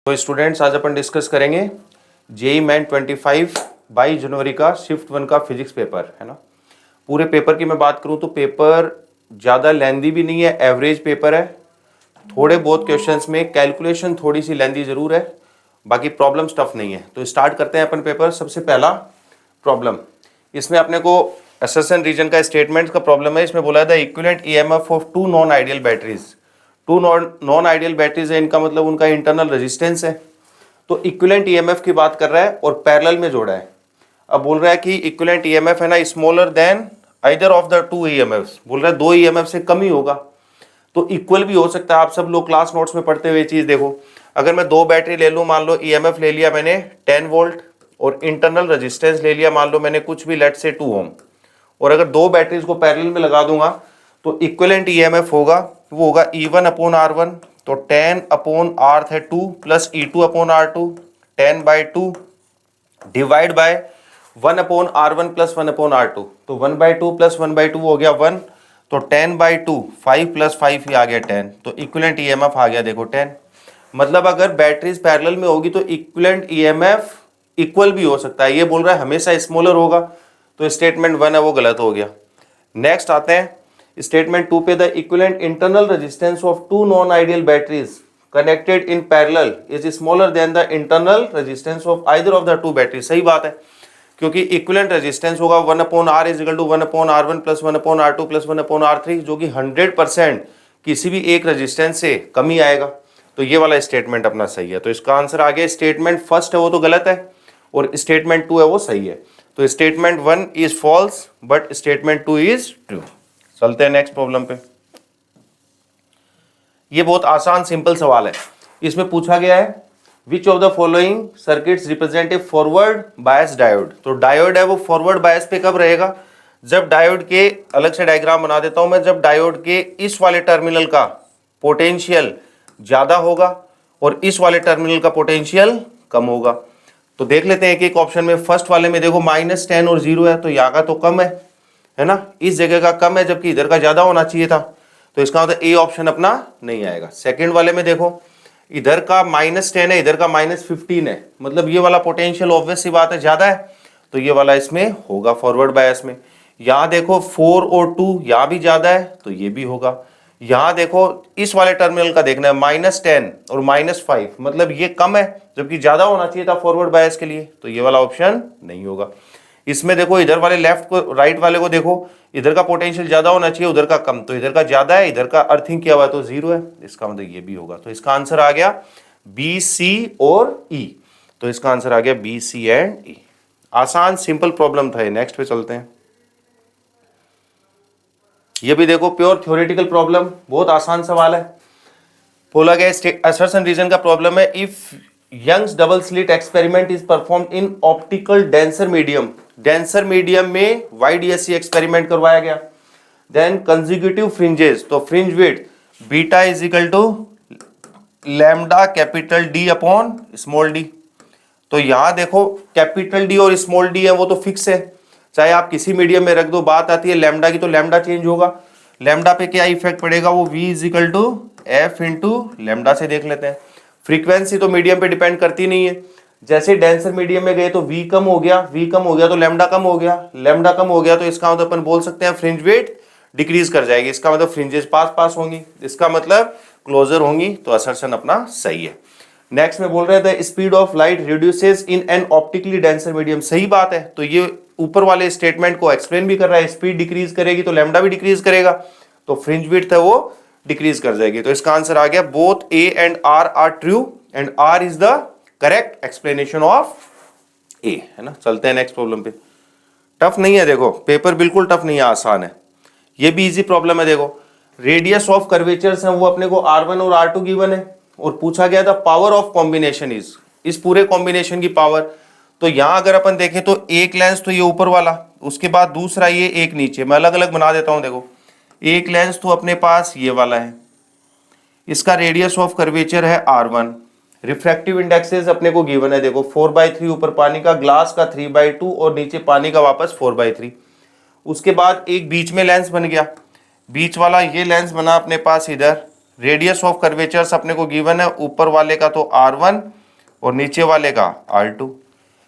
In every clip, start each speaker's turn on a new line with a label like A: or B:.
A: तो स्टूडेंट्स आज अपन डिस्कस करेंगे जेई मेन 25 22 जनवरी का शिफ्ट 1 का फिजिक्स पेपर है ना। पूरे पेपर की मैं बात करूं तो पेपर ज़्यादा लेंदी भी नहीं है, एवरेज पेपर है। थोड़े बहुत क्वेश्चंस में कैलकुलेशन थोड़ी सी लेंदी जरूर है, बाकी प्रॉब्लम टफ नहीं है। तो स्टार्ट करते हैं अपन पेपर। सबसे पहला प्रॉब्लम, इसमें अपने को एसएसएन रीजन का स्टेटमेंट का प्रॉब्लम है। इसमें बोला था equivalent EMF of two non ideal batteries. Two non ideal batteries है, इनका मतलब उनका इंटरनल रेजिस्टेंस है। तो इक्विवेलेंट ईएमएफ की बात कर रहा है और पैरेलल में जोड़ा है। अब बोल रहा है कि इक्विवेलेंट ईएमएफ है ना smaller than either of the to EMF. बोल रहा है दो ईएमएफ से कम ही होगा, तो इक्वल भी हो सकता है। आप सब लोग क्लास नोट्स में पढ़ते हुए चीज देखो, अगर मैं दो बैटरी ले लूं, मान लो ईएमएफ ले लिया मैंने 10 वोल्ट और इंटरनल रेजिस्टेंस ले लिया मान लो मैंने कुछ भी, लेट से 2 ओम, और अगर दो बैटरीज को पैरेलल में लगा दूंगा तो इक्विवेलेंट ईएमएफ होगा, वो होगा E1 अपॉन R1, तो 10 अपॉन R है 2 plus E2 upon R2 10/2 divide by 1 upon R1 plus 1 upon R2, तो 1/2 प्लस 1/2 हो गया 1, तो 10/2 5 प्लस 5 ही आ गया 10, तो इक्विवेलेंट ईएमएफ आ गया देखो 10। मतलब अगर बैटरीज पैरेलल में होगी तो इक्विवेलेंट ईएमएफ इक्वल भी हो सकता है। ये बोल रहा है हमेशा स्मॉलर होगा, तो स्टेटमेंट 1 है वो गलत हो गया। नेक्स्ट आते हैं स्टेटमेंट 2 पे। The equivalent internal resistance of two non ideal batteries connected in parallel is smaller than the internal resistance of either of the two batteries. सही बात है, क्योंकि इक्विवेलेंट रेजिस्टेंस होगा 1 upon R is equal to 1 upon R1 plus 1 upon R2 plus 1 upon R3, जो कि 100% किसी भी एक रेजिस्टेंस से कम ही आएगा। तो ये वाला स्टेटमेंट अपना सही है। तो इसका आंसर आ गया, स्टेटमेंट फर्स्ट है वो तो गलत है और स्टेटमेंट 2 है वो सही है। तो statement 1 is false but statement 2 is true. चलते हैं नेक्स्ट प्रॉब्लम पे। ये बहुत आसान सिंपल सवाल है। इसमें पूछा गया है which of the following circuits represent a forward bias diode. तो डायोड है वो फॉरवर्ड बायस पे कब रहेगा, जब डायोड के, अलग से डायग्राम बना देता हूं मैं, जब डायोड के इस वाले टर्मिनल का पोटेंशियल ज्यादा होगा और इस वाले टर्मिनल का पोटेंशियल कम होगा। तो देख लेते हैं एक ऑप्शन में। फर्स्ट वाले में देखो -10 और 0 है, तो यहाँ का तो कम है ना, इस जगह का कम है जबकि इधर का ज्यादा होना चाहिए था, तो इसका मतलब ए ऑप्शन अपना नहीं आएगा। सेकंड वाले में देखो इधर का -10 है, इधर का -15 है, मतलब ये वाला पोटेंशियल ऑब्वियस सी बात है ज्यादा है, तो ये वाला इसमें होगा फॉरवर्ड बायस में। यहाँ देखो 4 और 2 यहाँ भी ज्यादा है, तो ये भी होगा। यहाँ देखो इस वाले टर्मिनल का देखना है -10 और -5, मतलब ये कम है जबकि ज्यादा होना चाहिए था फॉरवर्ड बायस के लिए, तो ये वाला ऑप्शन नहीं होगा। इसमें देखो इधर वाले लेफ्ट को, राइट वाले को देखो, इधर का पोटेंशियल ज्यादा होना चाहिए उधर का कम, तो इधर का ज्यादा है, इधर का अर्थिंग किया हुआ है तो 0 है, इसका मतलब ये भी होगा। तो इसका आंसर आ गया बी, सी और ई। तो इसका आंसर आ गया बी, सी एंड ई। आसान सिंपल प्रॉब्लम था। नेक्स्ट पे चलते हैं। ये भी देखो प्योर थ्योरेटिकल प्रॉब्लम, बहुत आसान सवाल है। बोला गया असर्शन रीजन का प्रॉब्लम है, if Young's double slit experiment is perform in optical denser medium. Denser medium में YDSC एक्सपेरिमेंट करवाया गया। देन कंसेक्यूटिव फ्रिंजेस, तो fringe width beta is equal to lambda capital D upon small d। तो यहां देखो capital D और small d है वो तो फिक्स है, चाहे आप किसी मीडियम में रख दो। बात आती है लैम्डा की, तो लैम्डा चेंज होगा। लैम्डा पे क्या इफेक्ट पड़ेगा, वो V is equal to F into lambda से देख लेते हैं। फ्रीक्वेंसी तो मीडियम पे डिपेंड करती नहीं है, जैसे डेंसर मीडियम में गए तो V कम हो गया, V कम हो गया तो लैम्डा कम हो गया, लैम्डा कम हो गया तो इसका मतलब अपन बोल सकते हैं फ्रिंज विड्थ डिक्रीज कर जाएगी, इसका मतलब फ्रिंजेस पास होंगी, इसका मतलब क्लोजर होंगी, तो असर्शन अपना सही है। नेक्स्ट में बोल रहे थे speed of light reduces in an optically denser medium. सही बात है, तो ये ऊपर वाले स्टेटमेंट को एक्सप्लेन भी कर रहा है, स्पीड डिक्रीज करेगी तो लैम्डा भी डिक्रीज करेगा, तो फ्रिंज विड्थ है वो डिक्रीज कर जाएगी। तो इसका आंसर आ गया both A and R are true and R is the correct explanation of A, है ना। चलते हैं नेक्स्ट प्रॉब्लम पे। टफ नहीं है, देखो पेपर बिल्कुल टफ नहीं है, आसान है। ये भी इजी प्रॉब्लम है। देखो रेडियस ऑफ कर्वेचर्स हैं वो अपने को R1 और R2 गिवन है और पूछा गया था पावर ऑफ कॉम्बिनेशन इज, इस पूरे कॉम्बिनेशन की पावर। तो यहां अगर अपन देखें तो एक लेंस तो ये ऊपर वाला, उसके बाद दूसरा ये, एक नीचे। मैं अलग अलग बना देता हूं। देखो एक लेंस तो अपने पास ये वाला है, इसका रेडियस ऑफ कर्वेचर है R1। रिफ्रैक्टिव इंडेक्सेस अपने को गिवन है, देखो 4/3 ऊपर पानी का, ग्लास का 3/2 और नीचे पानी का वापस 4/3। उसके बाद एक बीच में लेंस बन गया, बीच वाला ये लेंस बना अपने पास इधर, रेडियस ऑफ कर्वेचर्स अपने को गिवन है, ऊपर वाले का तो R1 और नीचे वाले का R2।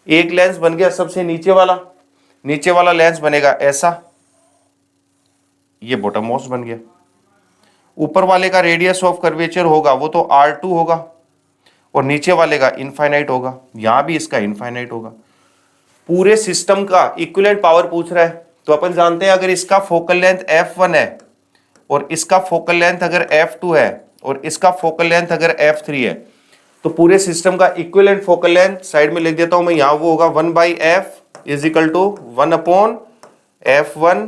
A: एक लेंस बन गया सबसे नीचे वाला लेंस बनेगा ऐसा, ये बॉटम मोस्ट बन गया। ऊपर वाले का रेडियस ऑफ कर्वेचर होगा वो तो R2 होगा और नीचे वाले का इनफाइनाइट होगा, यहां भी इसका इनफाइनाइट होगा। पूरे सिस्टम का इक्विवेलेंट पावर पूछ रहा है, तो अपन जानते हैं अगर इसका फोकल लेंथ f1 है और इसका फोकल लेंथ अगर f2 है और इसका फोकल लेंथ अगर f3 है, तो पूरे सिस्टम का इक्विवेलेंट फोकल लेंथ साइड में लिख देता हूं मैं, यहां वो होगा 1/f is equal to 1/f1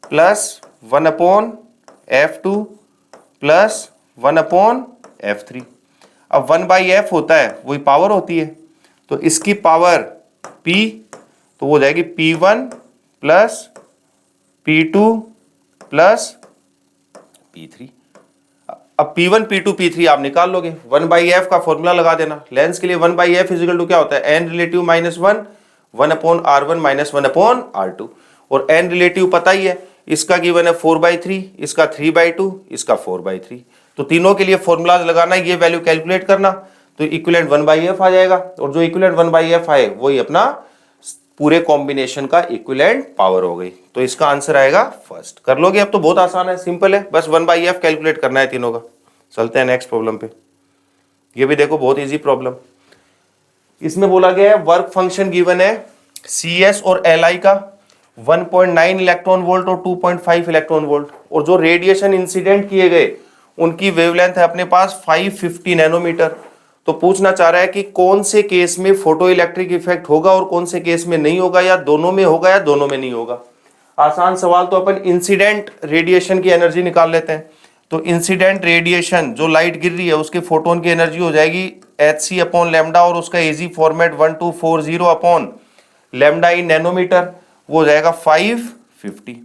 A: plus 1/f2 plus 1/f3। अब 1/f होता है वही पावर होती है, तो इसकी पावर p, तो वो हो जाएगी p1 plus p2 plus p3। अब p1 p2 p3 आप निकाल लोगे, 1/f का फॉर्मूला लगा देना। लेंस के लिए 1/f इज इक्वल टू क्या होता है, n relative minus 1/r1 minus 1/r2, और n रिलेटिव पता ही है, इसका गिवन है 4/3, इसका 3/2, इसका 4/3। तो तीनों के लिए फॉर्मूला लगाना, ये वैल्यू कैलकुलेट करना, तो इक्विवेलेंट 1/f आ जाएगा, और जो इक्विवेलेंट 1/f आए वही अपना पूरे कॉम्बिनेशन का इक्विवेलेंट पावर हो गई। तो इसका आंसर आएगा फर्स्ट। कर लोगे अब तो बहुत आसान है, सिंपल है, बस 1/f कैलकुलेट करना है तीनों का। चलते हैं नेक्स्ट प्रॉब्लम पे। ये भी देखो बहुत इजी प्रॉब्लम। इसमें बोला गया है वर्क फंक्शन गिवन है CS और Li का 1.9 इलेक्ट्रॉन वोल्ट और 2.5 इलेक्ट्रॉन वोल्ट, और जो रेडिएशन इंसिडेंट किए गए उनकी वेवलेंथ है अपने पास 550 नैनोमीटर। तो पूछना चाह रहा है कि कौन से केस में फोटो इलेक्ट्रिक इफेक्ट होगा और कौन से केस में नहीं होगा, या दोनों में होगा या दोनों में नहीं होगा। आसान सवाल, तो अपन इंसिडेंट रेडिएशन की एनर्जी निकाल लेते हैं। तो इंसिडेंट रेडिएशन जो लाइट गिर रही है उसके फोटोन की एनर्जी हो जाएगी hc अपॉन लैम्डा, और उसका इजी फॉर्मेट 1240 अपॉन लैम्डा इन नैनोमीटर, वो हो जाएगा 550,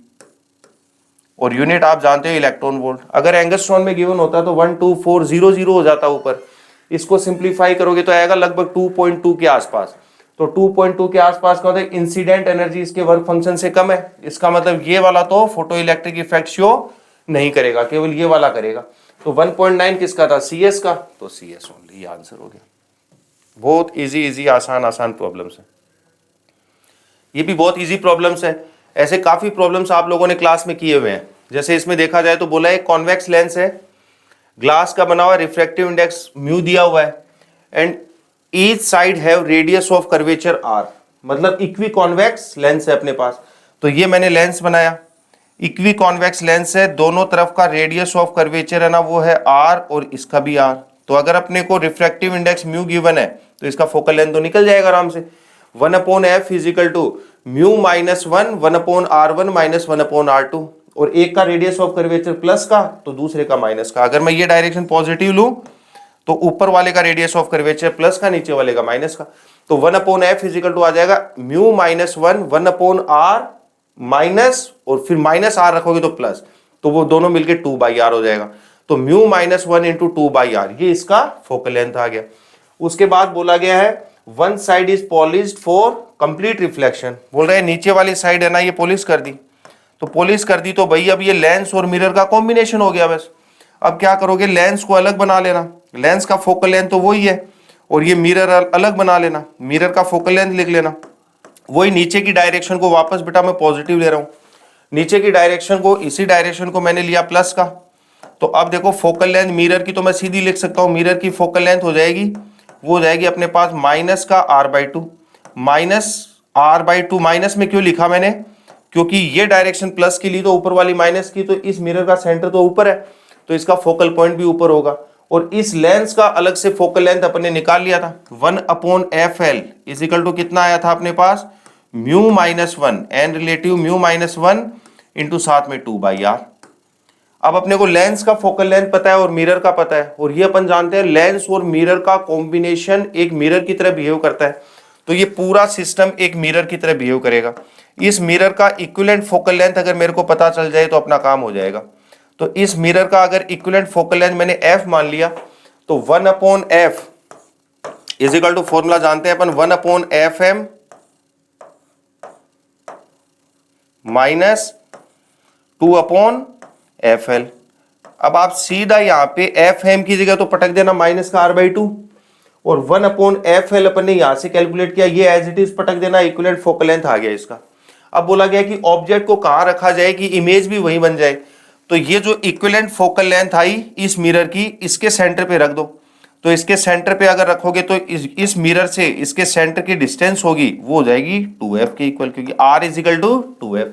A: और यूनिट आप जानते हो इलेक्ट्रॉन वोल्ट। अगर एंगस्ट्रॉन में गिवन होता तो 12400 हो जाता ऊपर, इसको सिंप्लीफाई करोगे तो आएगा लगभग 2.2 के आसपास। तो 2.2 के आसपास का होता है, इंसिडेंट एनर्जी इसके वर्क फंक्शन से कम है, इसका मतलब ये वाला तो फोटो इलेक्ट्रिक इफेक्ट शो नहीं करेगा, केवल ये वाला करेगा। तो 1.9 किसका था, CS का, तो CS ओनली, ये आंसर हो गया। बहुत इजी आसान प्रॉब्लम्स है, ये भी बहुत इजी प्रॉब्लम्स है। ऐसे काफी प्रॉब्लम्स आप लोगों ने क्लास में किए हुए हैं। जैसे इसमें देखा जाए तो बोला है कॉन्वेक्स लेंस है, ग्लास का बना हुआ, रिफ्रैक्टिव इंडेक्स म्यू दिया हुआ है, and each side have radius of curvature r, मतलब इक्वी कॉन्वेक्स लेंस है अपने पास। तो ये मैंने लेंस बनाया, इक्वी कॉन्वेक्स लेंस है, दोनों तरफ का रेडियस ऑफ कर्वेचर है ना वो है r, और इसका भी r। तो अगर अपने को रिफ्रैक्टिव इंडेक्स म्यू गिवन है तो इसका फोकल लेंथ तो निकल जाएगा आराम से। 1/f is equal to mu minus 1/r1 minus 1/r2, और एक का रेडियस ऑफ कर्वेचर प्लस का तो दूसरे का माइनस का। अगर मैं ये डायरेक्शन पॉजिटिव लूं तो ऊपर वाले का रेडियस ऑफ कर्वेचर प्लस का, नीचे वाले का माइनस का। तो 1/f इज इक्वल टू आ जाएगा म्यू माइनस 1/r माइनस, और फिर माइनस r रखोगे तो प्लस, तो वो दोनों मिलकर 2/r हो जाएगा। तो म्यू माइनस 1 इंटू 2/r, ये इसका फोकल लेंथ आ गया। उसके बाद बोला गया है one side is polished for complete reflection. बोल रहे हैं नीचे वाली साइड है ना ये पॉलिश कर दी, तो पॉलिश कर दी तो भाई अब ये लेंस और मिरर का कॉम्बिनेशन हो गया बस। अब क्या करोगे, लेंस को अलग बना लेना, लेंस का फोकल लेंथ तो वही है, और ये मिरर अलग बना लेना, मिरर का फोकल लेंथ लिख लेना। वही नीचे की डायरेक्शन को वापस बेटा मैं पॉजिटिव ले रहा हूं, नीचे की डायरेक्शन को, इसी डायरेक्शन को मैंने लिया प्लस का। तो अब देखो फोकल लेंथ मिरर की तो मैं सीधी लिख सकता हूं, मिरर की फोकल लेंथ हो जाएगी, वो हो जाएगी अपने पास माइनस का r/2, माइनस r/2। माइनस में क्यों लिखा मैंने, क्योंकि ये डायरेक्शन प्लस की ली तो ऊपर वाली माइनस की, तो इस मिरर का सेंटर तो ऊपर है तो इसका फोकल पॉइंट भी ऊपर होगा। और इस लेंस का अलग से फोकल लेंथ अपने निकाल लिया था, 1/fl इज इक्वल टू कितना आया था अपने पास, mu minus 1 N relative mu minus 1 into साथ में 2/r। अब अपने को लेंस का फोकल लेंथ पता है और मिरर का पता है, और ये अपन जानते हैं लेंस और मिरर का कॉम्बिनेशन एक मिरर की तरह बिहेव करता है। तो ये पूरा सिस्टम एक मिरर की तरह बिहेव करेगा। इस मिरर का इक्विवेलेंट फोकल लेंथ अगर मेरे को पता चल जाए तो अपना काम हो जाएगा। तो इस मिरर का अगर इक्विवेलेंट फोकल लेंथ मैंने f मान लिया, तो 1/f is equal to, formula जानते हैं अपन, 1/fm माइनस 2/fl। अब आप सीधा यहाँ पे एफ एम की जगह तो पटक देना माइनस का r/2 और 1/f(l) अपन ने यहां से कैलकुलेट किया, ये एज इट इज पटक देना, इक्विवेलेंट फोकल लेंथ आ गया इसका। अब बोला गया कि ऑब्जेक्ट को कहां रखा जाए कि इमेज भी वही बन जाए, तो ये जो इक्विवेलेंट फोकल लेंथ आई इस मिरर की, इसके सेंटर पे रख दो। तो इसके सेंटर पे अगर रखोगे तो इस मिरर से इसके सेंटर की डिस्टेंस होगी वो हो जाएगी 2f के इक्वल, क्योंकि r is equal to 2f।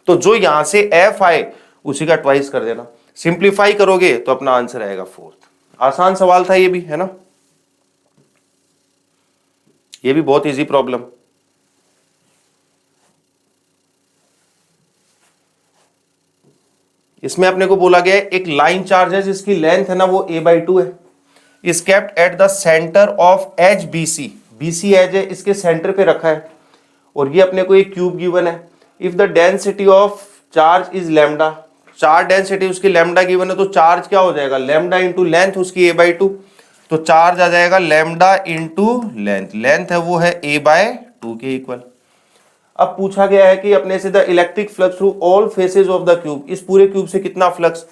A: तो जो यहां से f आए उसी का ट्वाइस कर देना, सिंप्लीफाई करोगे तो अपना आंसर आएगा 4th। आसान सवाल था ये भी, है ना, ये भी बहुत इजी प्रॉब्लम। इसमें अपने को बोला गया है एक लाइन चार्ज है जिसकी लेंथ है ना वो a/2 है, is kept at the centre of edge BC, BC edge है इसके सेंटर पे रखा है, और ये अपने को एक क्यूब गिवन है। If the density of charge is lambda, charge density उसकी लैम्डा गिवन है, तो चार्ज क्या हो जाएगा, लैम्डा इंटू लेंथ उसकी a/2, तो चार्ज आ जाएगा लैम्डा इंटू लेंथ, लेंथ है वो है a/2 के इक्वल। अब पूछा गया है कि अपने से the electric flux through all faces of the cube, इस पूरे क्यूब से कितना फ्लक्स,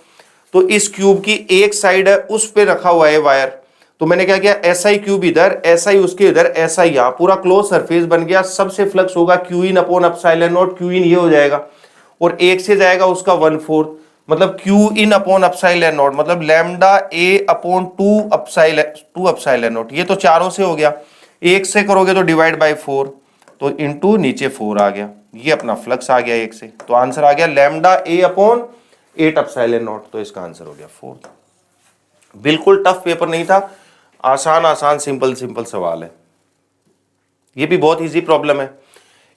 A: तो इस क्यूब की एक साइड है उस पे रखा हुआ है वायर, तो मैंने क्या किया, SI क्यूब इधर, SI उसके इधर, SI यहाँ, पूरा क्लोज सरफेस बन गया, सबसे फ्लक्स होगा Q(in)/ε0, Q(in) ये हो जाएगा, और एक से जाएगा उसका 1/4, मतलब Q(in)/ε0, मतलब लैम्डा a/2 ये तो चारों से हो गया, एक से करोगे तो डिवाइड बाई 4, तो इंटू नीचे 4 आ गया, ये अपना फ्लक्स आ गया एक से, तो आंसर आ गया लैम्डा a/8ε0, तो इसका आंसर हो गया 4th। बिल्कुल टफ पेपर नहीं था, आसान आसान सिंपल सिंपल सवाल है, ये भी बहुत इजी प्रॉब्लम है।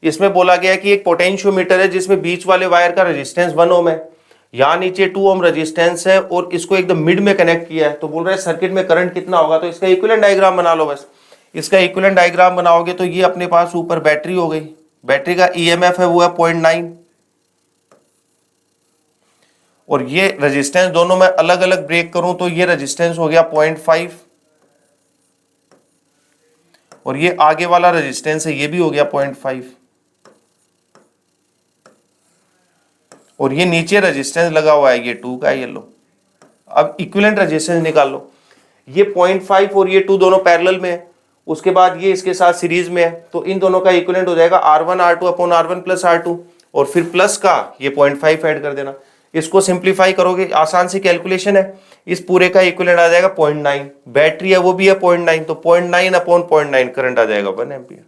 A: इसमें बोला गया है कि एक पोटेंशियोमीटर है जिसमें बीच वाले वायर का रेजिस्टेंस 1 ओम है, यहाँ नीचे 2 ओम रेजिस्टेंस है, और इसको एकदम मिड में कनेक्ट किया है, तो बोल रहा है सर्किट में करंट कितना होगा, तो इसका इक्विवेलेंट डायग्राम बना लो बस। इसका इक्विवेलेंट डायग्राम बनाओगे तो ये अपने पास ऊपर बैटरी हो गई, बैटरी का EMF है वो है 0.9, और ये रेजिस्टेंस दोनों में अलग अलग ब्रेक करूं तो ये रेजिस्टेंस हो गया 0.5, और ये आगे वाला रेजिस्टेंस है ये भी हो गया 0.5, और ये नीचे रेजिस्टेंस लगा हुआ है ये 2 का, ये लो। अब इक्विवेलेंट रेजिस्टेंस निकाल लो, ये 0.5 और ये 2 दोनों पैरेलल में है, उसके बाद ये इसके साथ सीरीज में है, तो इन दोनों का इक्विवेलेंट हो जाएगा R1R2/R1 + R2, और फिर प्लस का ये 0.5 ऐड कर देना। इसको सिंप्लीफाई करोगे, आसान सी कैलकुलेशन है, इस पूरे का इक्विवेलेंट आ जाएगा 0.9, बैटरी है वो भी है 0.9, तो 0.9/0.9 करंट आ जाएगा 1 एम्पियर।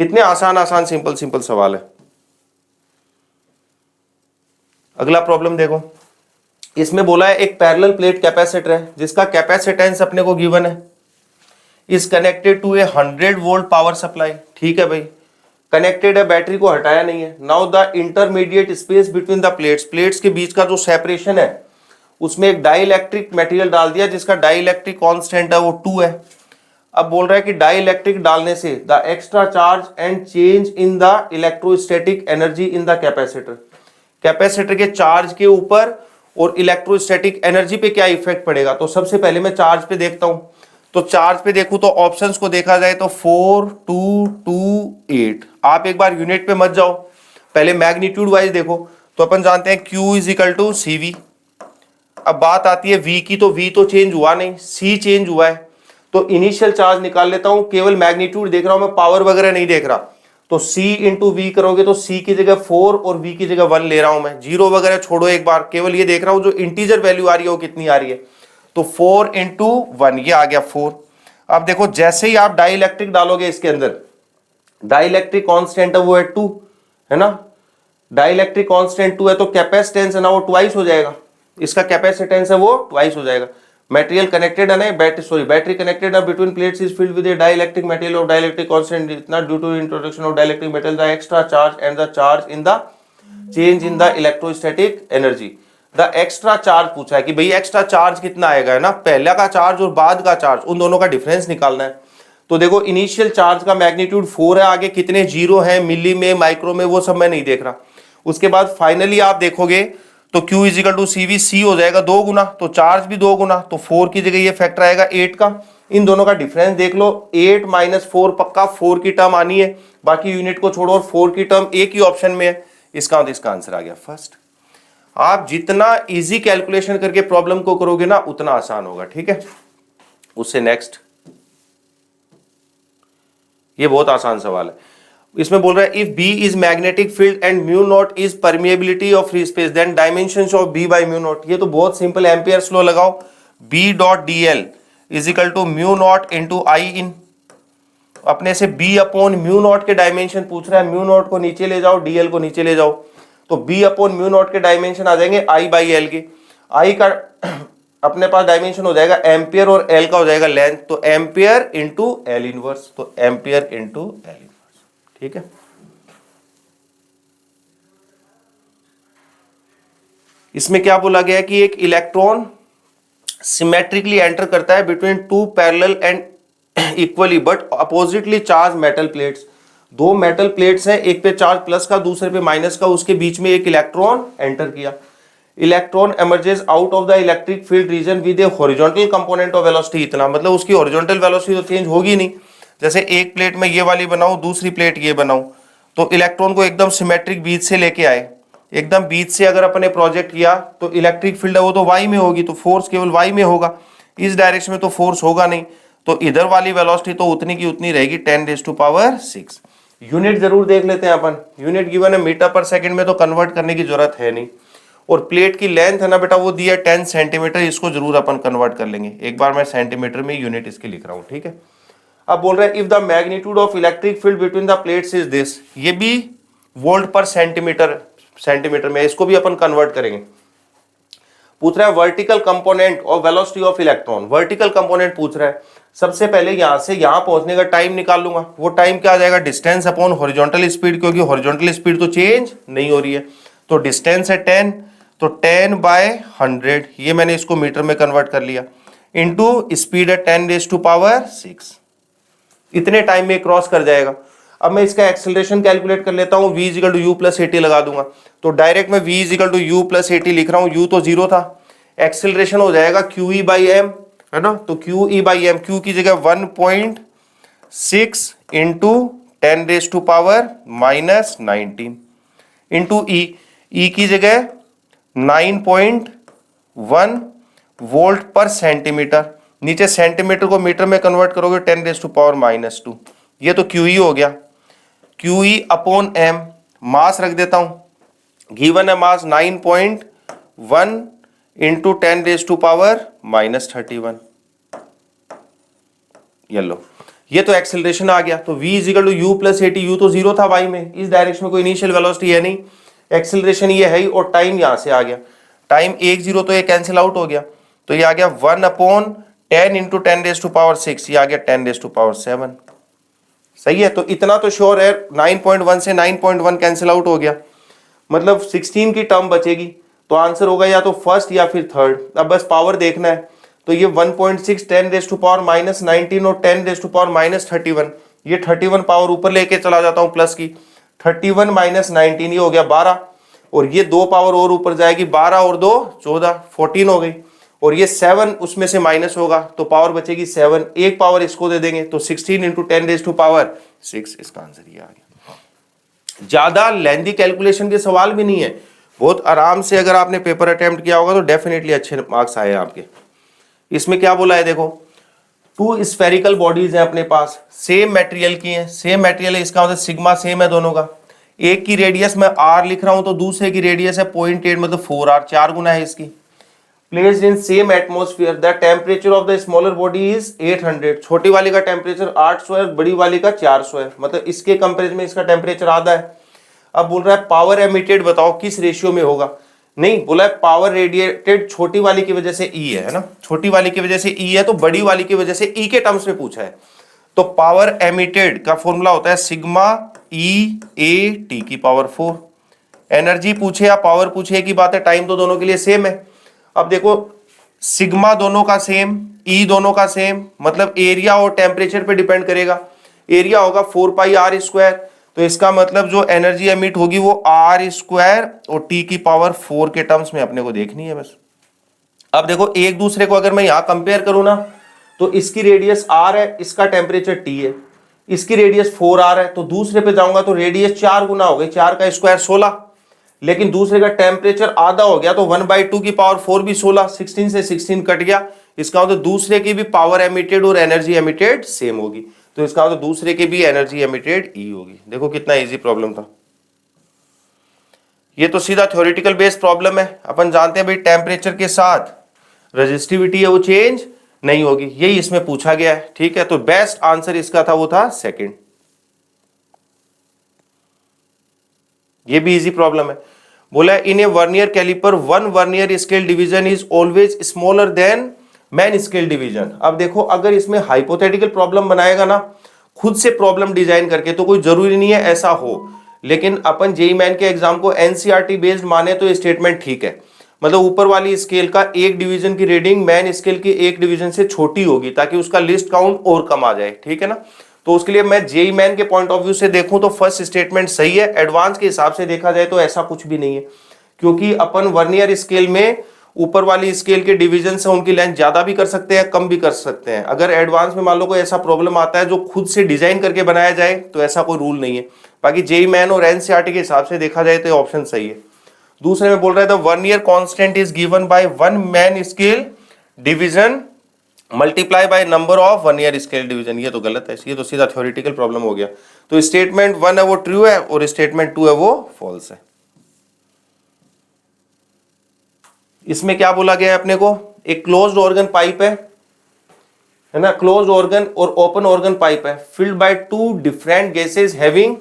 A: कितने आसान आसान सिंपल सिंपल सवाल है। अगला प्रॉब्लम देखो, इसमें बोला है एक पैरेलल प्लेट कैपेसिटर है जिसका कैपेसिटेंस अपने को गिवन है, is connected to a 100 volt power supply, ठीक है भाई, कनेक्टेड है, बैटरी को हटाया नहीं है। Now the intermediate space between the plates, plates के बीच का जो सेपरेशन है उसमें एक डाइइलेक्ट्रिक मटेरियल डाल दिया जिसका डाइइलेक्ट्रिक कांस्टेंट है वो 2 है। अब बोल रहा है कि डाइइलेक्ट्रिक डालने से the extra charge and change in the electrostatic energy in the capacitor, capacitor के चार्ज के ऊपर और इलेक्ट्रोस्टैटिक एनर्जी पे क्या इफेक्ट पड़ेगा। तो सबसे पहले मैं चार्ज पे देखता हूं, तो चार्ज पे देखूं तो ऑप्शंस को देखा जाए तो 4, 2, 2, 8। आप एक बार यूनिट पे मत जाओ, पहले मैग्नीट्यूड वाइज देखो, तो अपन जानते हैं Q = CV। अब बात आती है V की, तो V तो चेंज हुआ नहीं, C चेंज हुआ है, तो इनिशियल चार्ज निकाल लेता हूं, केवल मैग्नीट्यूड देख रहा हूं मैं, पावर वगैरह नहीं देख रहा, तो C × V करोगे तो C की जगह 4 और V की जगह 1 ले रहा हूं मैं, जीरो वगैरह छोड़ो, एक बार केवल ये देख रहा हूं जो इंटीजर वैल्यू आ रही है वो कितनी आ रही है, तो 4 × 1 ये आ गया 4। अब देखो जैसे ही आप डाइइलेक्ट्रिक डालोगे इसके अंदर, डाइइलेक्ट्रिक कांस्टेंट है वो है 2, है ना, डाइइलेक्ट्रिक कांस्टेंट 2 है, तो कैपेसिटेंस है ना वो ट्वाइस हो जाएगा, इसका कैपेसिटेंस है वो ट्वाइस हो जाएगा। मटेरियल कनेक्टेड है ना, बैटरी कनेक्टेड है between plates is filled with a dielectric material of dielectric constant इतना due to introduction of dielectric material the extra charge and the charge in the change in the electrostatic energy. The extra charge पूछा है कि भाई extra charge कितना आएगा, है ना, पहला का चार्ज और बाद का चार्ज, उन दोनों का डिफरेंस निकालना है। तो देखो इनिशियल चार्ज का मैग्नीट्यूड 4 है, आगे कितने जीरो है, मिली में, माइक्रो में, वो सब मैं नहीं देख रहा। उसके बाद फाइनली आप देखोगे तो Q = CV, C हो जाएगा 2 गुना, तो चार्ज भी 2 गुना, तो 4 की जगह ये फैक्टर आएगा 8 का। इन दोनों का डिफरेंस देख लो, 8 - 4 पक्का 4 की टर्म आनी है, बाकी यूनिट को छोड़ो, और 4 की टर्म एक ही ऑप्शन में है, इसका आंसर आ गया फर्स्ट। आप जितना इजी कैलकुलेशन करके प्रॉब्लम को करोगे ना उतना आसान होगा, ठीक है। उससे नेक्स्ट, ये बहुत आसान सवाल है। इसमें बोल रहा है if B is magnetic field and mu naught is permeability of free space then dimensions of B by mu naught. ये तो बहुत सिंपल, एम्पियर्स लॉ लगाओ, B dot D L is equal to mu naught into I in, अपने से B upon mu naught के dimension पूछ रहा है, म्यू नॉट को नीचे ले जाओ, डीएल को नीचे ले जाओ, तो बी अपॉन म्यू नॉट के डायमेंशन आ जाएंगे आई बाई एल के। आई का अपने पास डायमेंशन हो जाएगा एम्पियर और एल का हो जाएगा लेंथ, तो एम्पियर इंटू एल इनवर्स, तो एम्पियर इंटू एल इनवर्स, ठीक है। इसमें क्या बोला गया है कि एक इलेक्ट्रॉन सिमेट्रिकली एंटर करता है between two parallel and equally but oppositely charge metal plates. दो मेटल प्लेट्स हैं, एक पे चार्ज प्लस का दूसरे पे माइनस का, उसके बीच में एक इलेक्ट्रॉन एंटर किया। Electron emerges out of the electric field region with A horizontal component of velocity, इतना मतलब उसकी हॉरिजॉन्टल वेलोसिटी तो चेंज होगी नहीं। जैसे एक प्लेट में ये वाली बनाऊं, दूसरी प्लेट ये बनाऊं, तो इलेक्ट्रॉन को एकदम सिमेट्रिक बीच से लेके आए, एकदम बीच से अगर अपने प्रोजेक्ट किया तो इलेक्ट्रिक फील्ड है वो तो वाई में होगी, तो फोर्स केवल वाई में होगा, इस डायरेक्शन में तो फोर्स होगा नहीं, तो इधर वाली वेलोसिटी तो उतनी की उतनी रहेगी 10⁻⁶। यूनिट जरूर देख लेते हैं अपन, यूनिट गिवन है मीटर पर सेकंड में, तो कन्वर्ट करने की जरूरत है नहीं। और प्लेट की लेंथ है ना बेटा वो दी है 10 सेंटीमीटर, इसको जरूर अपन कन्वर्ट कर लेंगे। एक बार मैं सेंटीमीटर में यूनिट इसकी लिख रहा हूं, ठीक है। अब बोल रहे हैं if the magnitude of electric field between the plates is this, ये भी वोल्ट पर सेंटीमीटर में, इसको भी अपन कन्वर्ट करेंगे। पूछ रहा है vertical component of velocity of electron, vertical component पूछ रहा है। सबसे पहले यहां से यहां पहुंचने का टाइम निकाल लूंगा, वो टाइम क्या आ जाएगा, डिस्टेंस अपॉन हॉरिजॉन्टल स्पीड, क्योंकि हॉरिजॉन्टल स्पीड तो चेंज नहीं हो रही है, तो डिस्टेंस है 10, तो 10/100, ये मैंने इसको मीटर में कन्वर्ट कर लिया, इंटू स्पीड है 10⁻⁶, इतने टाइम में क्रॉस कर जाएगा। अब मैं इसका एक्सेलरेशन कैलकुलेट कर लेता हूं, v = u + at लगा दूंगा, तो डायरेक्ट मैं v = u + at लिख रहा हूं, u तो 0 था, एक्सेलरेशन हो जाएगा qe/m, है ना, तो qe/m, q की जगह 1.6 इंटू 10⁻⁻19 इंटू e की जगह 9.1 वोल्ट पर सेंटीमीटर, नीचे सेंटीमीटर को मीटर में कन्वर्ट करोगे 10⁻⁻², ये तो QE हो गया, QE/m, मास रख देता हूं, गिवन है मास 9.1 इंटू 10⁻⁻31, ये लो, ये तो एक्सेलरेशन आ गया। तो v = u + at, u तो 0 था y में, इस डायरेक्शन में कोई इनिशियल वेलोसिटी है नहीं, एक्सेलरेशन ये है ही, और टाइम यहां से आ गया, टाइम 1 तो ये कैंसिल आउट हो गया, तो ये आ गया 1/10 इंटू 10⁻⁶, ये आ गया 10⁻⁷। सही है, तो इतना तो श्योर है, 9.1 से 9.1 कैंसिल आउट हो गया, मतलब 16 की टर्म बचेगी, तो आंसर होगा या तो फर्स्ट या फिर थर्ड। अब बस पावर देखना है, तो ये 1.6 10⁻⁻19 और 10⁻⁻31, ये 31 पावर ऊपर लेके चला जाता हूं प्लस की, 31 - 19 ये हो गया 12, और ये 2 पावर और ऊपर जाएगी, 12 और 2 14, 14 हो गई, और ये 7 उसमें से माइनस होगा, तो पावर बचेगी 7, एक पावर इसको दे देंगे, तो 16 इंटू 10⁻⁶, इसका आंसर ये आ गया। ज्यादा लेंथी कैलकुलेशन के सवाल भी नहीं है, बहुत आराम से अगर आपने पेपर अटेम्प्ट किया होगा तो डेफिनेटली अच्छे मार्क्स आए आपके। इसमें क्या बोला है देखो, 2 स्फेरिकल बॉडीज हैं अपने पास, सेम मटेरियल की हैं, सेम मटेरियल है, इसका मतलब सिग्मा सेम है दोनों का, एक की रेडियस मैं r लिख रहा हूं तो दूसरे की रेडियस है 0.8 मतलब 4r, 4 गुना है इसकी। Placed in same atmosphere, the temperature of the smaller body is 800, छोटी वाली का टेम्परेचर 800 है, बड़ी वाली का 400 है, मतलब इसके कंपेरिजन में इसका टेम्परेचर आधा है। अब बोल रहा है पावर एमिटेड बताओ किस रेशियो में होगा, नहीं बोला है पावर रेडिएटेड छोटी वाली की वजह से E है ना, छोटी वाली की वजह से E है, तो बड़ी वाली की वजह से E के टर्म्स में पूछा है, तो पावर एमिटेड का फॉर्मूला होता है सिग्मा E/4। एनर्जी पूछे या पावर पूछे की बात है, टाइम तो दोनों के लिए सेम है। अब देखो सिग्मा दोनों का सेम, E दोनों का सेम, मतलब एरिया और टेम्परेचर पे डिपेंड करेगा, एरिया होगा 4πr², तो इसका मतलब जो एनर्जी एमिट होगी वो r² और T⁴ के टर्म्स में अपने को देखनी है बस। अब देखो एक दूसरे को अगर मैं यहां कंपेयर करूं ना, तो इसकी रेडियस r है, इसका टेम्परेचर T है, इसकी रेडियस 4r है, तो दूसरे पे जाऊंगा तो रेडियस 4 गुना हो गई, 4 का स्क्वायर 16, लेकिन दूसरे का टेम्परेचर आधा हो गया तो 1/2 की पावर 4 भी 16, 16 से 16 कट गया, इसका मतलब दूसरे की भी पावर एमिटेड और एनर्जी एमिटेड सेम होगी, तो इसका मतलब दूसरे की भी एनर्जी एमिटेड ई होगी। देखो कितना इजी प्रॉब्लम था। ये तो सीधा थ्योरेटिकल बेस्ड प्रॉब्लम है, अपन जानते हैं भाई टेम्परेचर के साथ रेजिस्टिविटी है वो चेंज नहीं होगी, यही इसमें पूछा गया है। ठीक है, तो बेस्ट आंसर इसका था वो था सेकंड। ये भी इजी प्रॉब्लम है। बोला in a vernier caliper one vernier scale division is always smaller than main scale division. अब देखो अगर इसमें हाइपोथेटिकल प्रॉब्लम बनाएगा ना खुद से प्रॉब्लम डिजाइन करके, तो कोई जरूरी नहीं है ऐसा हो, लेकिन अपन जेई मैन के एग्जाम को एनसीईआरटी बेस्ड माने तो ये स्टेटमेंट ठीक है। मतलब ऊपर वाली स्केल का एक डिवीजन की रीडिंग मैन स्केल की एक डिवीजन से छोटी होगी ताकि उसका लिस्ट काउंट और कम आ जाए। ठीक है ना, तो उसके लिए मैं जेई मैन के पॉइंट ऑफ व्यू से देखूं तो फर्स्ट स्टेटमेंट सही है। एडवांस के हिसाब से देखा जाए तो ऐसा कुछ भी नहीं है, क्योंकि अपन वर्नियर स्केल में ऊपर वाली स्केल के डिवीजन से उनकी लेंथ ज्यादा भी कर सकते हैं कम भी कर सकते हैं। अगर एडवांस में मान लो कोई ऐसा प्रॉब्लम आता है जो खुद से डिजाइन करके बनाया जाए तो ऐसा कोई रूल नहीं है। बाकी जेई मैन और एनसीईआरटी के हिसाब से देखा जाए तो ये ऑप्शन सही है। दूसरे में बोल रहा है the vernier constant is given by one man scale division multiply by number of vernier scale division. ये तो गलत है, ये तो सीधा थ्योरेटिकल प्रॉब्लम हो गया। तो स्टेटमेंट 1 है वो ट्रू है और स्टेटमेंट 2 है वो फॉल्स है। इसमें क्या बोला गया है अपने को, एक क्लोज्ड ऑर्गन पाइप है ना, क्लोज्ड ऑर्गन और ओपन ऑर्गन पाइप है filled by two different gases having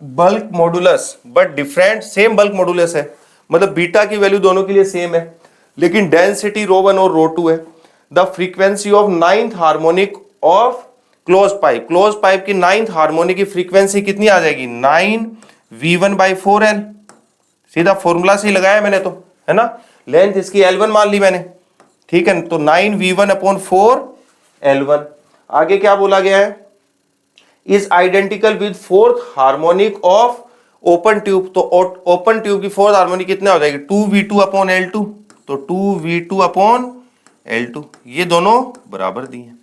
A: bulk modulus but different same bulk modulus है। मतलब बीटा की वैल्यू दोनों के लिए सेम है लेकिन डेंसिटी रो 1 और रो 2 है। The frequency of 9th harmonic of close pipe की 9th हार्मोनिक की फ्रीक्वेंसी कितनी आ जाएगी 9v1/4l। सीधा फॉर्मूला से ही लगाया मैंने तो, है ना, लेंथ इसकी L1 मान ली मैंने। ठीक है, तो 9v1/4l1। आगे क्या बोला गया है, is identical with 4th harmonic of open tube. तो ओपन ट्यूब की 4th हार्मोनिक कितना हो जाएगी 2v2/L2, तो 2v2/L2 ये दोनों बराबर दी हैं।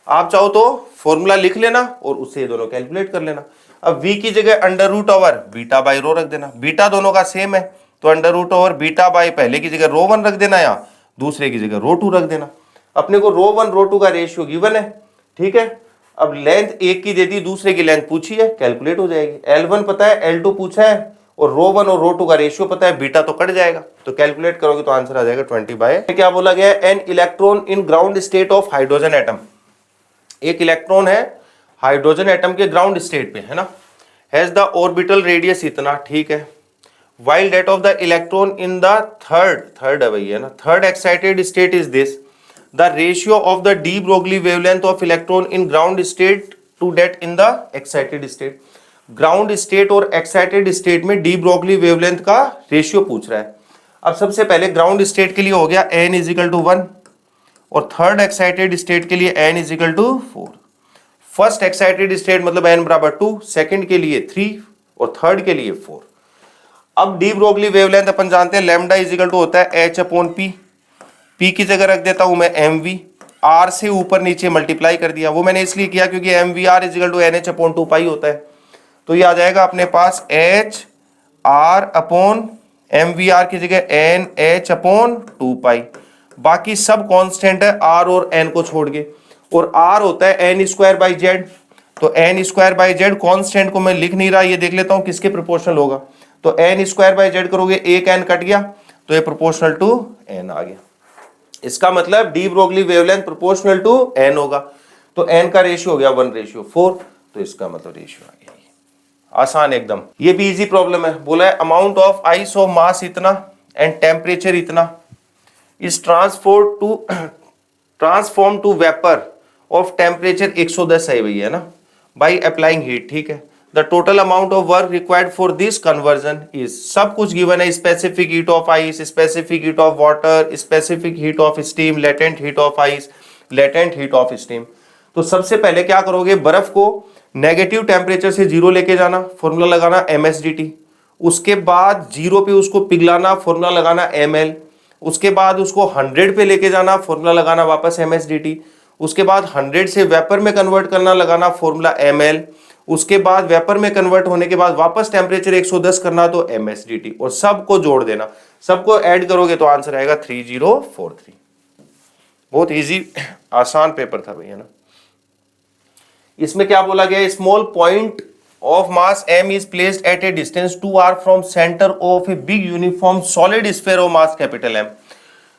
A: आप चाहो तो फॉर्मूला लिख लेना और उससे ये दोनों कैलकुलेट कर लेना। अब v की जगह √ओवर बीटा बाई रो रख देना, बीटा दोनों का सेम है तो √ओवर बीटा बाई पहले की जगह रो 1 रख देना या दूसरे की जगह रो 2 रख देना। अपने को रो 1 रो 2 का रेशियो गिवन है। ठीक है, अब लेंथ एक की दे दी दूसरे की लेंथ पूछी है, कैलकुलेट हो जाएगी। L1 पता है L2 पूछा है और रो 1 और रो 2 का रेशियो पता है, बीटा तो कट जाएगा, तो कैलकुलेट करोगे तो आंसर आ जाएगा 20/। क्या बोला गया है, an electron in ground state of hydrogen atom. एक इलेक्ट्रॉन है हाइड्रोजन एटम के ग्राउंड स्टेट पे, है ना, हैज द ऑर्बिटल रेडियस इतना। ठीक है, while that of the electron in the third है भाई, है ना, third excited state is this, the ratio of the de Broglie wavelength of electron in ground state to that in the excited state। ground state और excited state में de Broglie wavelength का ratio पूछ रहा है। अब सबसे पहले ground state के लिए हो गया n = 1 और थर्ड एक्साइटेड स्टेट के लिए n = 4। फर्स्ट एक्साइटेड स्टेट मतलब n = 2, सेकंड के लिए 3 और थर्ड के लिए 4। अब डी ब्रोगली वेवलेंथ अपन जानते हैं लैम्डा = होता है h/p। p की जगह रख देता हूं मैं mv, r से ऊपर नीचे मल्टीप्लाई कर दिया, वो मैंने इसलिए किया क्योंकि mvr = nh/2π होता है। तो ये आ जाएगा अपने पास hr/mvr की जगह nh/2π। बाकी सब कांस्टेंट है r और n को छोड़ के, और r होता है n²/z। तो n²/z कांस्टेंट को मैं लिख नहीं रहा, ये देख लेता हूं किसके प्रोपोर्शनल होगा। तो n²/z करोगे, एक n कट गया तो ये प्रोपोर्शनल टू n आ गया। इसका मतलब de Broglie wavelength proportional to n होगा, तो n का रेशियो हो गया 1/4, तो इसका मतलब रेशियो आ गया। आसान एकदम, ये भी इजी प्रॉब्लम है। बोला है amount of ice of mass इतना एंड टेम्परेचर इतना is transform to vapour of temperature 110 है भैया, है ना, बाई अप्लाइंग हीट। ठीक है, the total amount of work required for this conversion is, सब कुछ गिवन है, specific heat of ice, specific heat of water, specific heat of steam, latent heat of ice, latent heat of steam. तो सबसे पहले क्या करोगे, बर्फ को नेगेटिव टेम्परेचर से 0 लेके जाना, फॉर्मूला लगाना MSDT। उसके बाद 0 पे उसको पिघलाना, फॉर्मूला लगाना ml। उसके बाद उसको 100 पे लेके जाना, फॉर्मूला लगाना वापस MSDT। उसके बाद 100 से वेपर में कन्वर्ट करना, लगाना फॉर्मूला ml। उसके बाद वेपर में कन्वर्ट होने के बाद वापस टेम्परेचर 110 करना तो MSDT, और सबको जोड़ देना, सबको ऐड करोगे तो आंसर आएगा 3043। बहुत इजी आसान पेपर था भैया ना। इसमें क्या बोला गया, small point of mass m is placed at A distance 2r from centre of a big uniform solid sphere of mass capital M।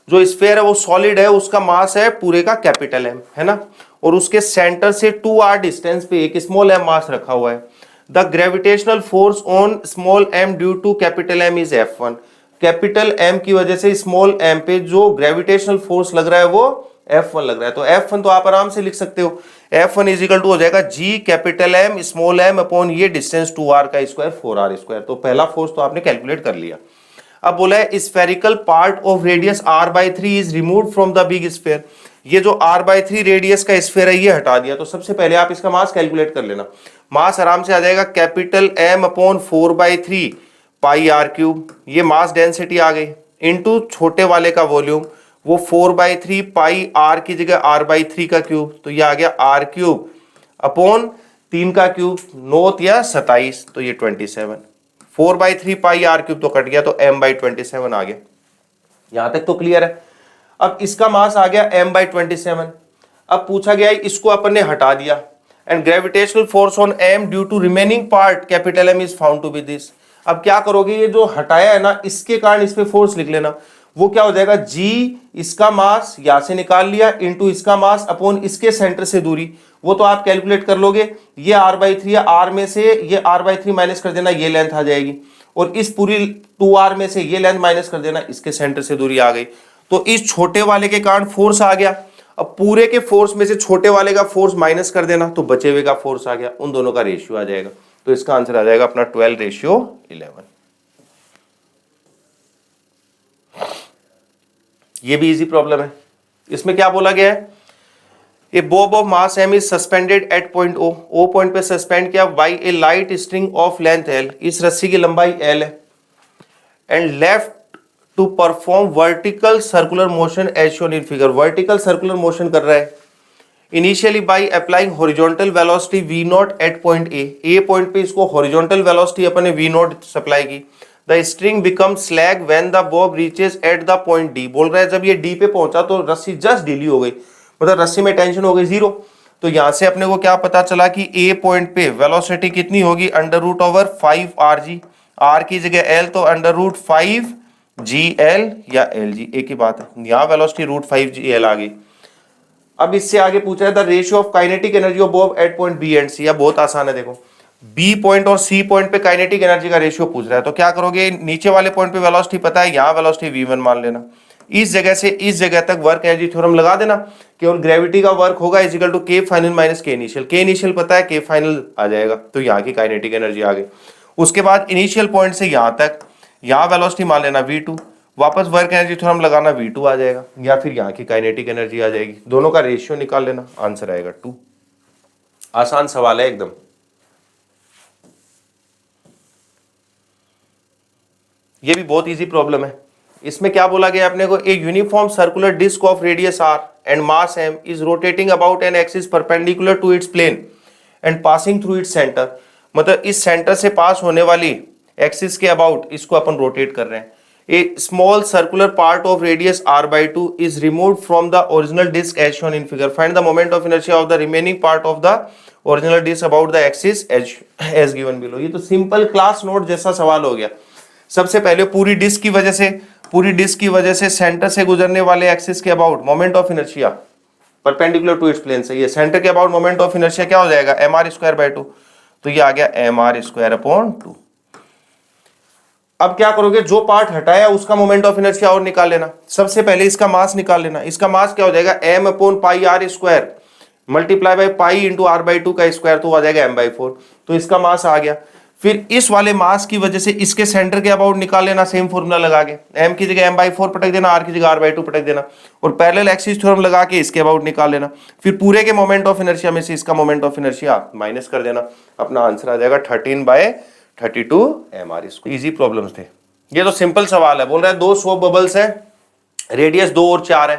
A: जो स्फीयर है वो सॉलिड है, उसका मास है पूरे का कैपिटल M, है ना, और उसके सेंटर से 2r डिस्टेंस पे एक स्मॉल m मास रखा हुआ है। The gravitational force on small m due to capital M is F1। Capital M की वजह से स्मॉल m पे जो ग्रेविटेशनल फोर्स लग रहा है वो F1 लग रहा है। तो F1 तो आप आराम से लिख सकते हो, F1 इज इक्वल टू हो जाएगा G capital M small m upon ये डिस्टेंस 2r का स्क्वायर 4r स्क्वायर। तो पहला फोर्स तो आपने कैलकुलेट कर लिया। अब बोला है spherical part of radius r/3 is removed from the big sphere. ये जो r/3 रेडियस का स्फीयर है ये हटा दिया। तो सबसे पहले आप इसका मास कैलकुलेट कर लेना। मास आराम से आ जाएगा कैपिटल M अपॉन 4/3 पाई r क्यूब, ये मास डेंसिटी आ गई, इनटू छोटे वाले का वॉल्यूम, वो 4/3 पाई r की जगह r/3 का क्यूब, तो ये आ गया r क्यूब अपॉन 3 का क्यूब 9 या 27, तो ये 27। 4/3 पाई r क्यूब तो कट गया, तो m/27 आ गया। यहां तक तो क्लियर है। अब इसका मास आ गया m/27। अब पूछा गया इसको अपन ने हटा दिया, and gravitational force on m due to remaining part capital M is found to be this. अब क्या करोगे, ये जो हटाया है ना इसके कारण इस पे फोर्स लिख लेना। वो क्या हो जाएगा, G इसका मास यहां से निकाल लिया इनटू इसका मास अपॉन इसके सेंटर से दूरी, वो तो आप कैलकुलेट कर लोगे। ये r/3 है, r में से ये r/3 माइनस कर देना, ये लेंथ आ जाएगी, और इस पूरी 2r में से ये लेंथ माइनस कर देना, इसके सेंटर से दूरी आ गई। तो इस छोटे वाले के कारण फोर्स आ गया। अब पूरे के फोर्स में से छोटे वाले का फोर्स माइनस कर देना, तो बचे हुए का फोर्स आ गया, उन दोनों का रेशियो आ जाएगा। तो इसका आंसर आ जाएगा अपना 12:11। ये भी इजी प्रॉब्लम है। इसमें क्या बोला गया है, a bob of mass m is suspended at point O point पे सस्पेंड किया by a light string of length L। इस रस्सी की लंबाई L है, and left to perform vertical circular motion as shown in figure. Vertical circular motion कर रहा है initially by applying horizontal velocity v0 at point A point पे इसको हॉरिजॉन्टल वेलोसिटी अपन ने v0 सप्लाई की। The string become slag when the Bob reaches at the point D। बोल रहा है जब ये D पे पहुंचा तो रस्सी जस्ट ढीली हो गई, मतलब रस्सी में टेंशन हो गई 0। तो यहां से अपने को क्या पता चला कि A पॉइंट पे वेलोसिटी कितनी होगी, √5rg, r की जगह L तो √5gl या lg, एक ही बात है। यहां वेलोसिटी √5gl आ गई। अब इससे आगे पूछा है the ratio of kinetic energy of bob at point B and C. बहुत आसान है, देखो बी पॉइंट और सी पॉइंट पे काइनेटिक एनर्जी का रेशियो पूछ रहा है, तो क्या करोगे, नीचे वाले पॉइंट पे वेलोसिटी पता है, यहाँ वेलोसिटी v1 मान लेना, इस जगह से इस जगह तक वर्क एनर्जी थ्योरम लगा देना, केवल ग्रेविटी का वर्क होगा is equal to k final minus k initial. k initial पता है, k फाइनल आ जाएगा, तो यहाँ की काइनेटिक एनर्जी आ गई। उसके बाद इनिशियल पॉइंट से यहाँ तक, यहाँ वेलोसिटी मान लेना v2, वापस वर्क एनर्जी थ्योरम लगाना, v2 आ जाएगा, या फिर यहाँ की काइनेटिक एनर्जी आ जाएगी। दोनों का रेशियो निकाल लेना, आंसर आएगा 2। आसान सवाल है एकदम। ये भी बहुत इजी प्रॉब्लम है। इसमें क्या बोला गया अपने को, a uniform circular disc of radius r and mass m is rotating about an axis perpendicular to its plane and passing through its centre. मतलब इस सेंटर से पास होने वाली एक्सिस के अबाउट इसको अपन रोटेट कर रहे हैं। A small circular part of radius r/2 is removed from the original disc as shown in figure. Find the moment of inertia of the remaining part of the original disc about the axis as given below. ये तो simple class note जैसा सवाल हो गया। सबसे पहले पूरी disc की वजह से सेंटर से गुजरने वाले एक्सिस के about moment of inertia perpendicular to its plane से, ये सेंटर के अबाउट मोमेंट ऑफ इनर्शिया क्या हो जाएगा, mr²/2, तो ये आ गया mr²/2। अब क्या करोगे, जो पार्ट हटाया उसका मोमेंट ऑफ इनर्शिया और निकाल लेना। सबसे पहले इसका मास निकाल लेना। इसका मास क्या हो जाएगा, m/πr² multiply by pi into r/2 का स्क्वायर, तो आ जाएगा m/4। तो इसका मास आ गया। फिर इस वाले मास की वजह से इसके सेंटर के अबाउट निकाल लेना, सेम फॉर्मूला लगा के, m की जगह m/4 पटक देना, r की जगह r/2 पटक देना, और पैरेलल एक्सिस थ्योरम लगा के इसके अबाउट निकाल लेना। फिर पूरे के मोमेंट ऑफ इनर्शिया में से इसका मोमेंट ऑफ इनर्शिया माइनस कर देना, अपना आंसर आ जाएगा 13/32 mr²। इजी प्रॉब्लम्स थे, ये तो सिंपल सवाल है। बोल रहा है 2 सोप बबल्स है, रेडियस 2 और 4 है,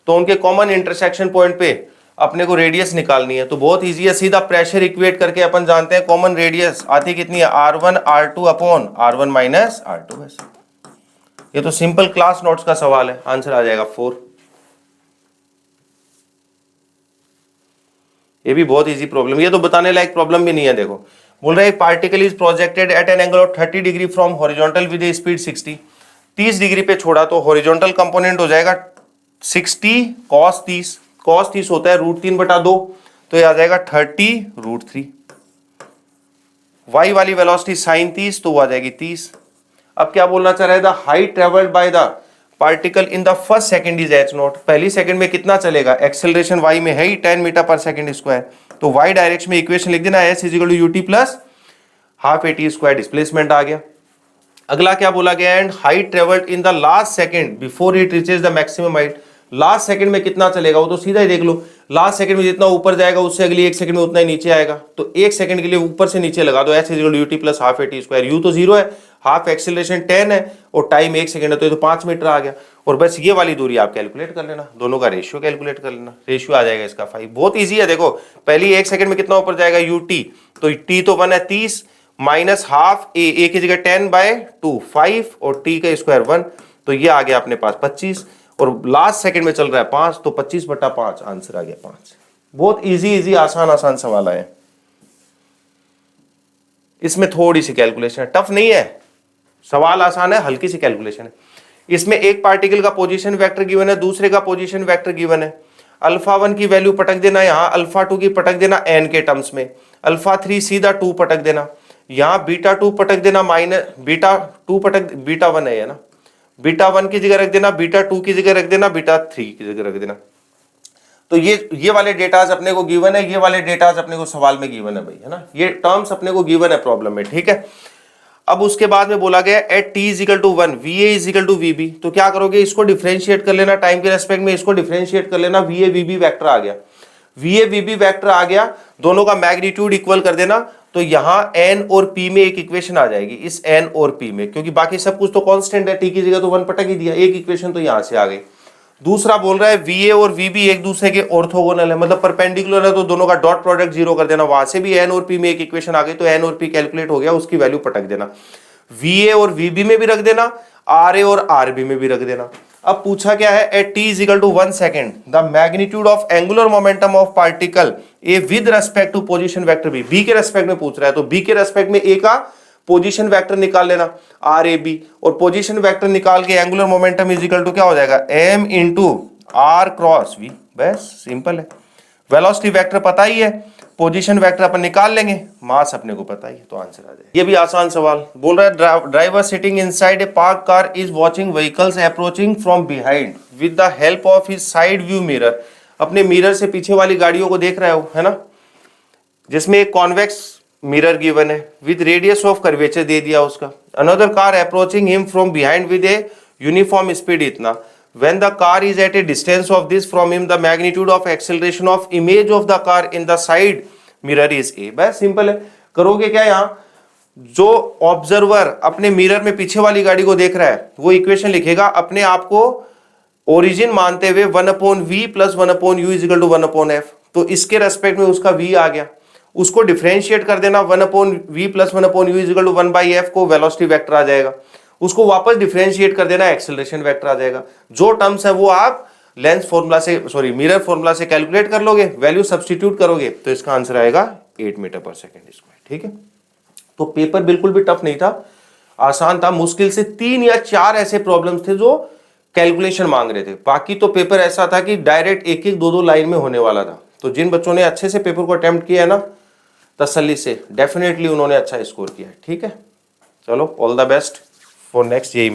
A: तो उनके कॉमन इंटरसेक्शन पॉइंट पे अपने को रेडियस निकालनी है, तो बहुत इजी है, सीधा प्रेशर इक्वेट करके अपन जानते हैं कॉमन रेडियस आती कितनी है, R1 R2 upon R1 minus R2। बस ये तो सिंपल क्लास नोट्स का सवाल है, आंसर आ जाएगा 4। ये भी बहुत इजी प्रॉब्लम, ये तो बताने लायक प्रॉब्लम भी नहीं है। देखो बोल रहा है particle is projected at an angle of 30 degree from horizontal with A speed 60। 30 degree पे छोड़ा तो हॉरिजॉन्टल कंपोनेंट हो जाएगा 60 cos 30, cos 30 होता है √3/2, तो ये आ जाएगा 30√3। y वाली वेलोसिटी sin 30, तो वो आ जाएगी 30। अब क्या बोलना चाह रहा है, the height travelled by the particle in the first second is h0। पहली सेकंड में कितना चलेगा, एक्सेलरेशन y में है ही 10 मीटर पर सेकंड स्क्वायर, तो y डायरेक्शन में इक्वेशन लिख देना, s = ut plus half at² displacement आ गया। अगला क्या बोला गया, and height travelled in the last second before it reaches the maximum height. Last second में कितना चलेगा, वो तो सीधा ही देख लो, लास्ट सेकंड में जितना ऊपर जाएगा उससे अगली एक सेकंड में उतना ही नीचे आएगा, तो एक सेकंड के लिए ऊपर से नीचे लगा दो, s = ut plus half at²। u तो 0 है, हाफ एक्सेलरेशन 10 है और टाइम 1 सेकंड है, तो ये तो 5 मीटर आ गया। और बस ये वाली दूरी आप कैलकुलेट कर लेना, दोनों का रेशियो कैलकुलेट कर लेना, रेशियो आ जाएगा इसका 5। बहुत ईजी है, देखो पहली 1 सेकंड में कितना ऊपर जाएगा ut, तो t तो 1 है 30 माइनस हाफ a की जगह 10/2 5 और t का स्क्वायर 1, तो ये आ गया अपने पास 25, और लास्ट सेकंड में चल रहा है 5, तो 25/5 आंसर आ गया 5। बहुत इजी आसान सवाल है, इसमें थोड़ी सी कैलकुलेशन है, टफ नहीं है, सवाल आसान है, हल्की सी कैलकुलेशन है। इसमें एक पार्टिकल का पोजीशन वेक्टर गिवन है, दूसरे का पोजीशन वेक्टर गिवन है। α1 की वैल्यू पटक देना, यहां α2 की पटक देना n के टर्म्स में, α3 सीधा 2 पटक देना, यहां β2 पटक देना माइनस β2 पटक β1 है ना, β1 की जगह रख देना, β2 की जगह रख देना, β3 की जगह रख देना। तो ये वाले डेटाज अपने को गिवन है, ये वाले डेटाज अपने को सवाल में गिवन है भाई, है ना, ये टर्म्स अपने को गिवन है प्रॉब्लम में, ठीक है। अब उसके बाद में बोला गया एट t = 1 va = vb, तो क्या करोगे, इसको डिफरेंशिएट कर लेना टाइम के रेस्पेक्ट में, इसको डिफरेंशिएट कर लेना, va vb वेक्टर आ गया, va vb वेक्टर आ गया, दोनों का मैग्नीट्यूड इक्वल कर देना, तो यहां n और p में एक इक्वेशन आ जाएगी, इस n और p में, क्योंकि बाकी सब कुछ तो कांस्टेंट है, t की जगह तो 1 पटक ही दिया, एक इक्वेशन तो यहां से आ गई। दूसरा बोल रहा है va और vb एक दूसरे के ऑर्थोगोनल है, मतलब परपेंडिकुलर है, तो दोनों का डॉट प्रोडक्ट 0 कर देना, वहां से भी n और p में एक इक्वेशन आ गई, तो n और p कैलकुलेट हो गया, उसकी वैल्यू पटक देना, va और vb में भी रख देना, ra और rb में भी रख देना। अब पूछा क्या है, at t = 1 second the magnitude of angular momentum of particle A with respect to position vector b के रेस्पेक्ट में पूछ रहा है, तो b के रेस्पेक्ट में a का पोजीशन वेक्टर निकाल लेना RAB, और पोजीशन वेक्टर निकाल के एंगुलर मोमेंटम = क्या हो जाएगा, m × r क्रॉस v, बस सिंपल है। वेलोसिटी वेक्टर पता ही है, पोजीशन वेक्टर अपन निकाल लेंगे, मास अपने को पता ही है, तो आंसर आ जाएगा। ये भी आसान सवाल बोल रहा है, driver sitting inside a park car is watching vehicles approaching from behind with the help of his side view mirror. अपने मिरर से पीछे वाली गाड़ियों को देख रहे हो, है ना, जिसमें एक कॉन्वेक्स मिरर गिवन है विद रेडियस ऑफ कर्वेचर दे दिया उसका। Another car approaching him from behind with a uniform speed इतना, when the car is at a distance of this from him, the magnitude of acceleration of image of the car in the side mirror is a। बस simple है, करोगे क्या, यहाँ जो observer अपने mirror में पीछे वाली गाड़ी को देख रहा है वो इक्वेशन लिखेगा, अपने आप को ओरिजिन मानते हुए 1/v + 1/u = 1/f, तो इसके रेस्पेक्ट में उसका v आ गया, उसको डिफरेंशिएट कर देना, 1/v + 1/u = 1/f को वेलोसिटी वेक्टर आ जाएगा, उसको वापस डिफरेंशिएट कर देना, एक्सेलरेशन वेक्टर आ जाएगा। जो टर्म्स है वो आप लेंस फॉर्मूला से मिरर फॉर्मूला से कैलकुलेट कर लोगे, वैल्यू सब्स्टिट्यूट करोगे, तो इसका आंसर आएगा 8 मीटर पर सेकंड स्क्वायर, ठीक है। तो पेपर बिल्कुल भी टफ नहीं था, आसान था। मुश्किल से 3 या 4 ऐसे प्रॉब्लम्स थे जो कैलकुलेशन मांग रहे थे, बाकी तो पेपर ऐसा था कि डायरेक्ट 1-1, 2-2 लाइन में होने वाला था। तो जिन बच्चों ने अच्छे से पेपर को अटेम्प्ट किया है ना तसल्ली से, डेफिनेटली उन्होंने अच्छा स्कोर किया है, ठीक है। चलो, all the best for next JEE।